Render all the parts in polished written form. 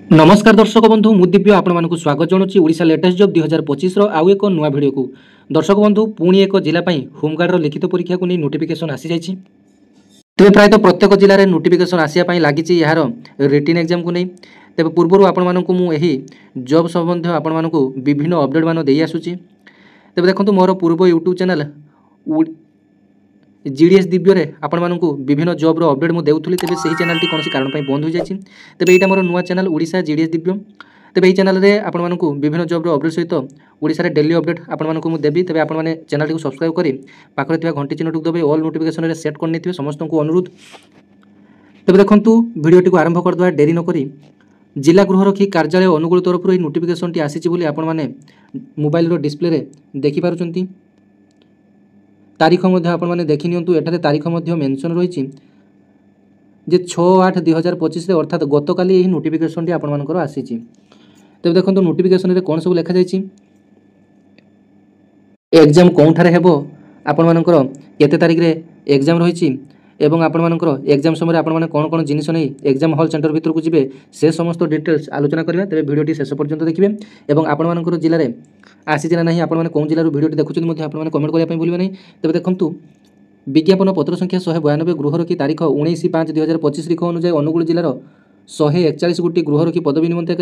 नमस्कार दर्शक बंधु मु दिव्य आपण स्वागत जनाऊँ ओडिशा लेटेस्ट जॉब 2025 आउ एक नुआ भिडियो को। दर्शक बंधु पुणी एक जिला होमगार्डर लिखित परीक्षा को नहीं नोटिफिकेशन आसी जाइए। तेज प्रायतः प्रत्येक जिले में नोटिफिकेशन आसापी लगी यार रिटन एग्जाम को नहीं। तेज पूर्व आपंकु जॉब संबंध आपण विभिन्न अपडेट मान दे आसूँ। तेज देखो मोर पूर्व यूट्यूब चैनल जीडीएस दिव्य आपण मानू विभिन्न जॉब रो अपडेट मुझे देउथुली। तेबे सही चैनल टी कौन कारण बंद हो जाए। तेबे यहाँ मोर नुआ चैनल ओडिशा जीडीएस दिव्य। तेबे यही चैनल रे आपण मानू विभिन्न जॉब रो अपडेट सहित ओडिशा रे डेली अपडेट आपण मानू मुझे देवी। तेबे आपण माने चैनल टी सब्सक्राइब करी पाखरे थिबा घंटी चिन्ह दबे ऑल नोटिफिकेशन रे सेट करनी थिबे समस्त को अनुरोध। तेबे देखंतु वीडियो टी को आरंभ कर दवा देरी न करी। जिला गृहरक्षी कार्यालय अनुगुल तरफ रो नोटिफिकेशन टी आसीची बोली आपण माने मोबाइल रो डिस्प्ले रे देखि पारुचंती। तारीख मध्य आपण माने देखि नियंतु। एठारे तारीख मध्य मेंशन रही जे 6/8/2025 अर्थात गतकाली यही नोटिफिकेशन टी आपण मानकर आसीची। तब देखंतु नोटिफिकेशन रे कोन सब लिखा जायछि, एग्जाम कोनठारे हेबो, आपण मानकर केते तारीख रे एग्जाम रहिछि एवं आपण मानकर एग्जाम समय आपण माने कोन कोन जिनिस नै एग्जाम हॉल सेंटर भीतर को जिवे से समस्त डिटेल्स आलोचना करबा। तबे वीडियो टी शेष पर्यंत देखिबे एवं आपण मानकर जिल्ला रे आसी ना नहीं आपण माने कोन जिल्ला रो वीडियो टी देखुछन मध्ये आपण माने कमेंट करिया पई भूलिबे नै। तबे देखंतु विज्ञापन पत्र संख्या 192 गृहरक्षी तारीख 19/5/2025 रिख अनुसार अनुगुल जिल्लार 141 गोटी गृहरक्षी पदवी निमंते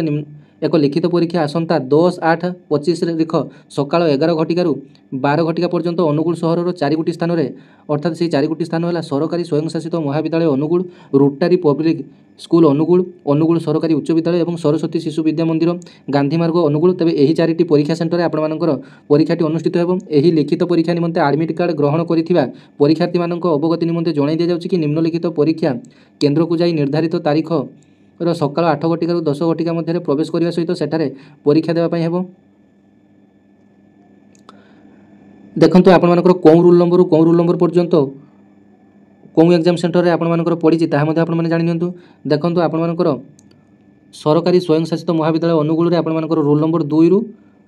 एक लिखित परीक्षा आसंता 10/8/25 रिख सकाळ 11 घटिकार 12 घटिका पर्यंत अनुगुल सहर 4 गोटी स्थान रे अर्थात से 4 गोटी स्थान है सरकारी स्वयंशासित महाविद्यालय Angul, rotary public school Angul, Angul सरकारी उच्च विद्यालय और सरस्वती शिशु विद्या मंदिर गांधी मार्ग अनुगुल। तेज यही 4टी परीक्षा सेंटर में आपंकर परीक्षाटी अनुष्ठित हो। यही लिखित परीक्षा निमंते एडमिट कार्ड ग्रहण करिथिबा परीक्षार्थी मानक अवगति निमंते जणाई दिया जाउछि कि निम्नलिखित परीक्षा केन्द्र को जाई निर्धारित तारीख सकाळ 8 घटिकार 10 घटिका मध्य प्रवेश करने सहित सेठारे परीक्षा देवाई हेबो। देखंतु आपण मानकर कौ रोल नंबर पर्यंत कौ एग्जाम सेंटर रे आपण मानकर पड़ी ताहा मध्ये आपण माने जानि नियंतु। देखंतु आपण मानकर सरकारी स्वयंशासित महाविद्यालय अनुगुल रे आपण मानकर रोल नंबर 2 रु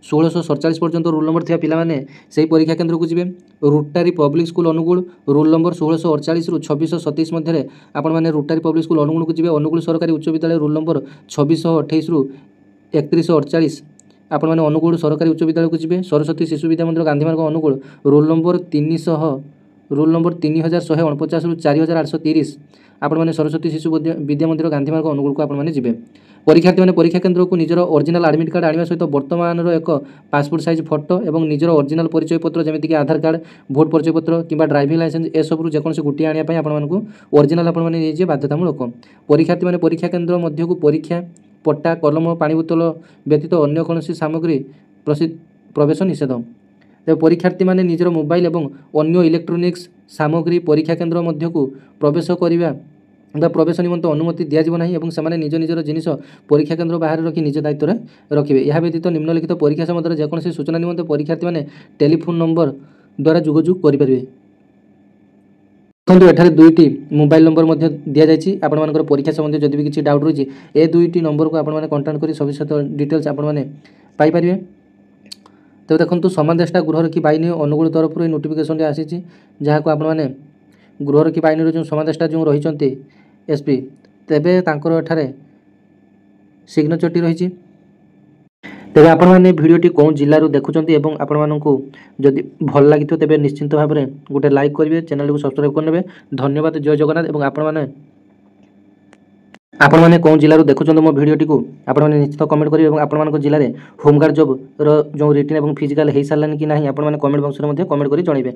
1647 पर्यंत रोल नंबर थिया पिला माने सेही परीक्षा केंद्र को जिवे। Rotary public school Angul roll number 1648 रु 2627 मध्य आपण माने रोटारी पब्लिक स्कूल अनुगुल को जिवे। अनुगुल सरकारी उच्च विद्यालय रोल नंबर 2628 रु 3148 आपण माने अनुगुल सरकारी उच्च विद्यालय को जिवे। सरस्वती शिशु विद्या मंदिर गांधी मार्ग अनुगुल रोल नंबर 3149 रु 4830 आपण माने सरस्वती शिशु विद्या मंदिर गांधी मार्ग अनुगुल को आपण माने जिवे। परीक्षार्थी माने परीक्षा केंद्र को निजर ओरिजिनल एडमिट कार्ड आनिबा सहित वर्तमान एक पासपोर्ट साइज फोटो एवं निजर ओरिजिनल परिचय पत्र जेमिति कि आधार कार्ड, भोट परिचय पत्र किंबा ड्राइविंग लाइसेंस ए सब जेकोसी गोटी आनिया पई आपण मानकु ओरिजिनल आपण माने निजे बाध्यतामूलक। परीक्षार्थी माने परीक्षा केंद्र मध्य को परीक्षा पट्टा, कलम, पानी बोतल व्यतीत अन्य कोनोसी सामग्री प्रवेश निषेध। तेज परीक्षार्थी माने निजर मोबाइल एवं अन्य इलेक्ट्रोनिक्स सामग्री परीक्षा केंद्र मध्य को प्रवेश करने प्रवेश निमंते अनुमति दिज्व ना और से निज निजर जिनिस परीक्षा केंद्र बाहर रखी निज दायित्व में रखिए। यह व्यतीत निम्नलिखित परीक्षा संबंध जेकोसी सूचना निमंते परीक्षार्थी माने टेलीफोन नंबर द्वारा जोगाजोग करेंगे। देखो एठारे 2टी मोबाइल नंबर दि जाइए। आपण मानकर परीक्षा संबंधी जदि भी किसी डाउट रही ए 2टी नंबर को आपण माने कांटेक्ट करी सविशेष डिटेल्स आपण माने पाई परिबे। तो देखो समादेष्टा गृहरक्षी बाहिनी अनुगुल तरफ नोटिफिकेशन आसी जहाँ को आपण माने गृहरक्षी बाहिनी जो समादेष्टा जो रही एसपी तेबे तांकर एठारे सिग्नेचरटी रही। तेबे आपण माने वीडियोटी कौन जिल्लारू देखुचंती एवं आपण मानकु जदि भल लागितो तेबे निश्चिंत भाव में गोटे लाइक करेंगे, चैनल को सब्सक्राइब करने। धन्यवाद। जय जगन्नाथ। एवं आपण माने कौन जिल्लारू देखुचंत मो वीडियोटी को आपण माने निश्चित कमेंट करेंगे और आपण मानक जिल्ला रे होमगार्ड जॉब रो जो रिटन एवं फिजिकल हो सारानी कि नहीं आपण माने कमेंट बॉक्स रे मध्ये कमेंट करी जणाइबे।